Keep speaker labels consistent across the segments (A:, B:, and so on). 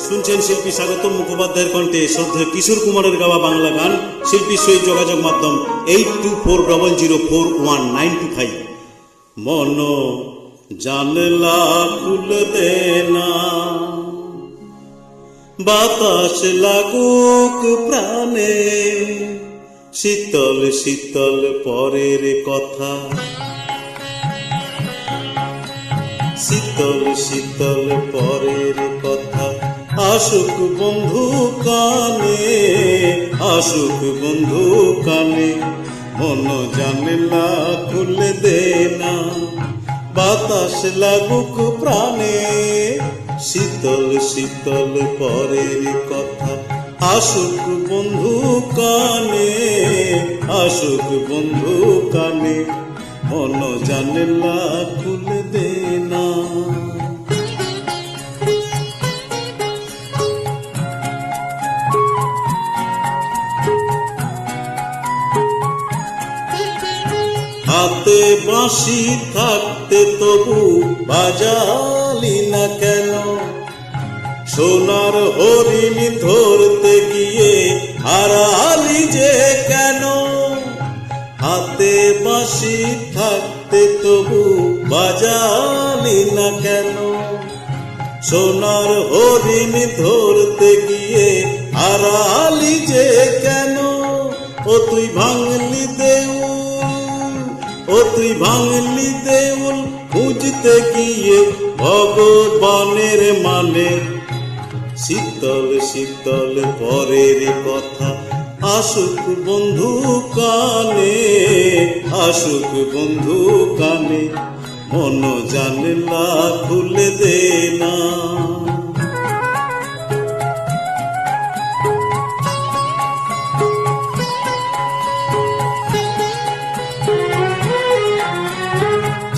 A: শুনছেন শিল্পী স্বাগতম মুখোপাধ্যায়ের কণ্ঠে শ্রদ্ধেয় কিশোর কুমারের গাওয়া বাংলা গান। শিল্পীর সহিত যোগাযোগ মাধ্যম 82400192 মন জানলা খুলে দে না, বাতাস লাগুক প্রাণে, শীতল শীতল পরের কথা, শীতল শীতল পরের কথা, আসুক বন্ধু কানে, আসুক বন্ধু কানে, মন জানলা খুলে দে না, বাতাস লাগুক প্রাণে, শীতল শীতল পরের কথা, আসুক বন্ধু কানে, আসুক বন্ধু কানে, মন জানলা খুলে দে না। হাতে বাঁশি থাকতে তবু বাজালি না কেন, সোনার হরিণ ধরতে গিয়ে হারালি যে কেন, হাতে বাঁশি থাকতে তবু বাজালি না কেন, সোনার হরিণ ধরতে গিয়ে হারালি যে কেন, ও তুই ভাঙলি দেউল, ও তুই ভাঙলি দেউল, খুঁজতে গিয়ে ভগবানের মানে, শীতল শীতল পরের কথা, আসুক বন্ধু কানে, আসুক বন্ধু কানে, মন জানলা খুলে দে না।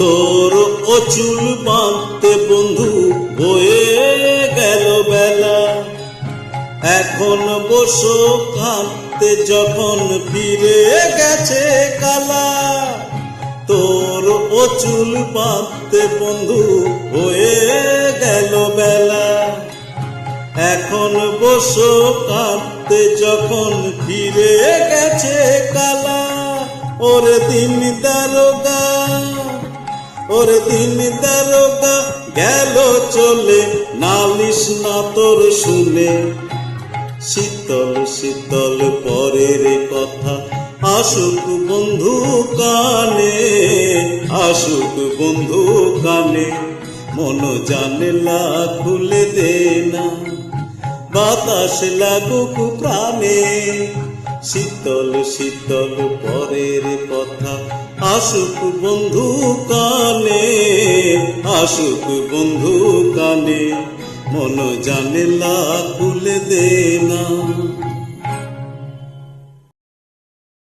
A: তোর ও চুল বাঁধতে বন্ধু বয়ে গেল বেলা, এখন বসো কাঁদতে যখন ফিরে গেছে কালা, তোর ও চুল বাঁধতে বন্ধু হয়ে গেল বেলা, এখন বসো কাঁদতে যখন ফিরে গেছে কালা, ওরে দিন দারোগা, ওরে দিন দারোগা গেল চলে, নালিশ না তোর শুনে, শীতল শীতল পরের কথা, আসুক বন্ধু কানে, আসুক বন্ধু কানে, মন জানলা খুলে দে না, বাতাস লাগুক প্রাণে, শীতল শীতল পরের কথা, আসুক বন্ধু কানে, আসুক বন্ধু কানে, মন জানলা খুলে দে না।